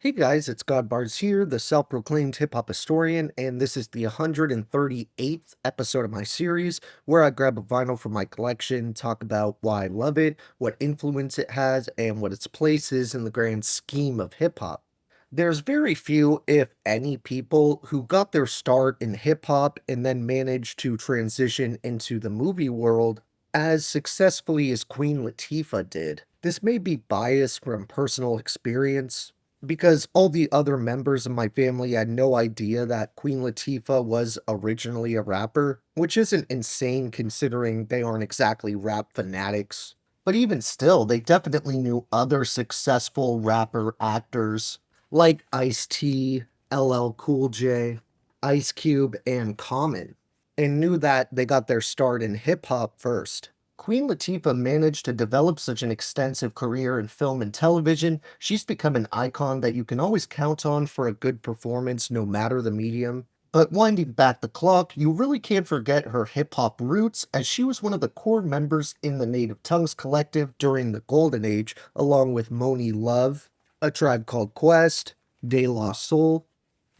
Hey guys, it's Godbars here, the self-proclaimed hip-hop historian, and this is the 138th episode of my series where I grab a vinyl from my collection, talk about why I love it, what influence it has, and what its place is in the grand scheme of hip-hop. There's very few, if any, people who got their start in hip-hop and then managed to transition into the movie world as successfully as Queen Latifah did. This may be biased from personal experience, because all the other members of my family had no idea that Queen Latifah was originally a rapper, which isn't insane considering they aren't exactly rap fanatics. But even still, they definitely knew other successful rapper actors like Ice-T, LL Cool J, Ice Cube, and Common, and knew that they got their start in hip hop first. Queen Latifah managed to develop such an extensive career in film and television. She's become an icon that you can always count on for a good performance no matter the medium. But winding back the clock, you really can't forget her hip hop roots, as she was one of the core members in the Native Tongues Collective during the Golden Age, along with Moni Love, A Tribe Called Quest, De La Soul,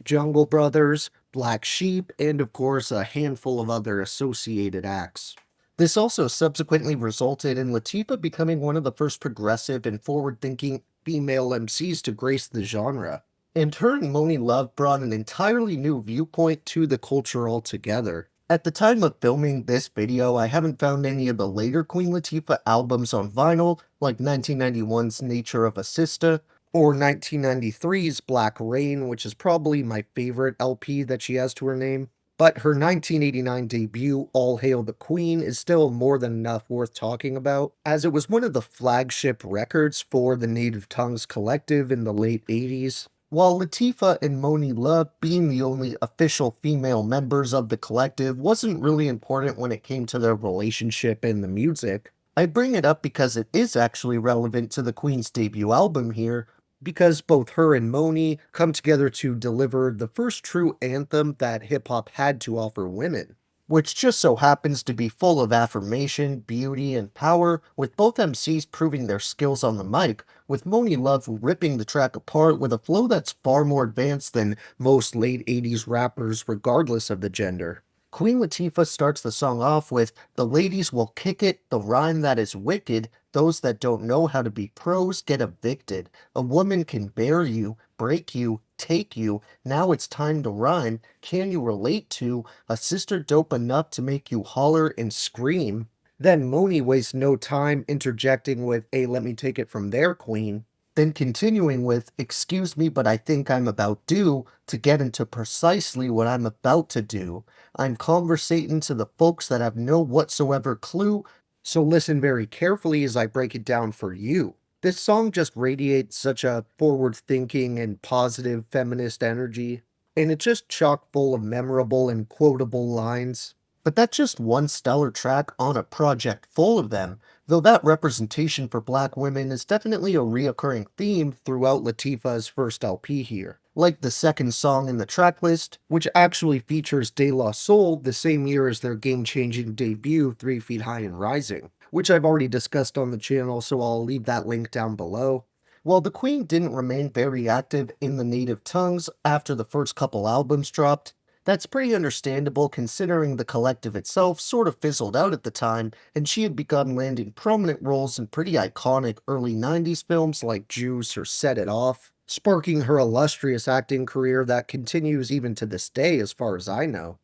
Jungle Brothers, Black Sheep, and of course a handful of other associated acts. This also subsequently resulted in Latifah becoming one of the first progressive and forward-thinking female MCs to grace the genre. And her and Moni Love brought an entirely new viewpoint to the culture altogether. At the time of filming this video, I haven't found any of the later Queen Latifah albums on vinyl, like 1991's Nature of a Sista, or 1993's Black Rain, which is probably my favorite LP that she has to her name. But her 1989 debut, All Hail the Queen, is still more than enough worth talking about, as it was one of the flagship records for the Native Tongues Collective in the late 80s. While Latifah and Moni Love being the only official female members of the collective wasn't really important when it came to their relationship and the music, I bring it up because it is actually relevant to the Queen's debut album here, because both her and Moni come together to deliver the first true anthem that hip hop had to offer women, which just so happens to be full of affirmation, beauty, and power, with both MCs proving their skills on the mic, with Moni Love ripping the track apart with a flow that's far more advanced than most late 80s rappers, regardless of the gender. Queen Latifah starts the song off with, "The ladies will kick it, the rhyme that is wicked, those that don't know how to be pros get evicted. A woman can bear you, break you, take you, now it's time to rhyme. Can you relate to a sister dope enough to make you holler and scream?" Then Mooney wastes no time interjecting with a "let me take it from there, queen," then continuing with "excuse me, but I think I'm about due to get into precisely what I'm about to do. I'm conversating to the folks that have no whatsoever clue, so listen very carefully as I break it down for you." This song just radiates such a forward-thinking and positive feminist energy, and it's just chock full of memorable and quotable lines. But that's just one stellar track on a project full of them, though that representation for black women is definitely a reoccurring theme throughout Latifah's first LP here. Like the second song in the tracklist, which actually features De La Soul the same year as their game-changing debut, 3 Feet High and Rising, which I've already discussed on the channel, so I'll leave that link down below. While the Queen didn't remain very active in the native tongues after the first couple albums dropped, that's pretty understandable considering the collective itself sort of fizzled out at the time, and she had begun landing prominent roles in pretty iconic early 90s films like Juice or Set It Off, sparking her illustrious acting career that continues even to this day as far as I know.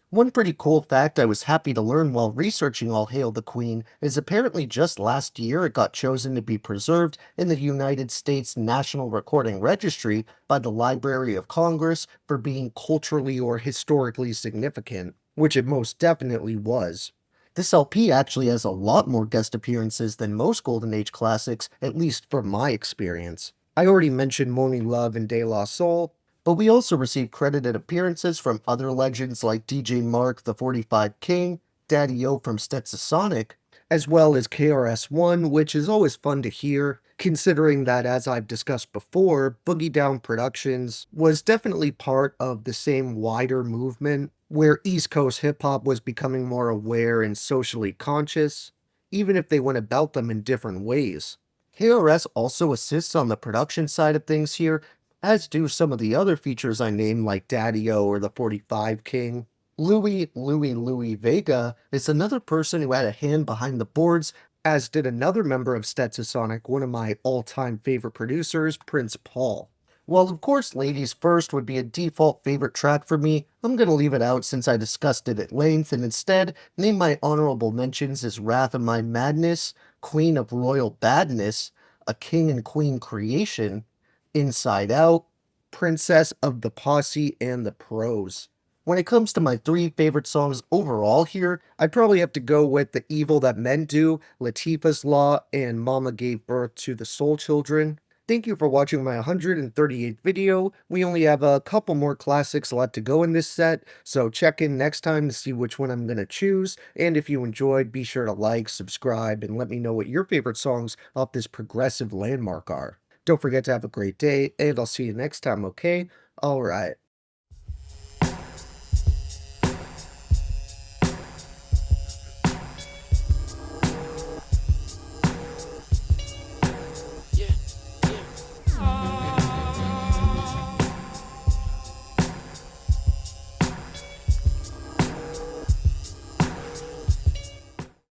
One pretty cool fact I was happy to learn while researching All Hail the Queen is apparently just last year it got chosen to be preserved in the United States National Recording Registry by the Library of Congress for being culturally or historically significant, which it most definitely was. This LP actually has a lot more guest appearances than most Golden Age classics, at least from my experience. I already mentioned Moni Love and De La Soul, but we also received credited appearances from other legends like DJ Mark the 45 King, Daddy O from Stetsasonic, as well as KRS-One, which is always fun to hear, considering that, as I've discussed before, Boogie Down Productions was definitely part of the same wider movement, where East Coast hip-hop was becoming more aware and socially conscious, even if they went about them in different ways. KRS also assists on the production side of things here, as do some of the other features I named like Daddy-O or the 45 King. Louis Vega is another person who had a hand behind the boards, as did another member of Stetsasonic, one of my all-time favorite producers, Prince Paul. Well, of course, Ladies First would be a default favorite track for me. I'm gonna leave it out since I discussed it at length, and instead name my honorable mentions as Wrath of My Madness, Queen of Royal Badness, A King and Queen Creation, Inside Out, Princess of the Posse, and The Pros. When it comes to my three favorite songs overall here, I'd probably have to go with The Evil That Men Do, Latifah's Law, and Mama Gave Birth to the Soul Children. Thank you for watching my 138th video. We only have a couple more classics left to go in this set, so check in next time to see which one I'm going to choose. And if you enjoyed, be sure to like, subscribe, and let me know what your favorite songs off this progressive landmark are. Don't forget to have a great day, and I'll see you next time, okay? Alright.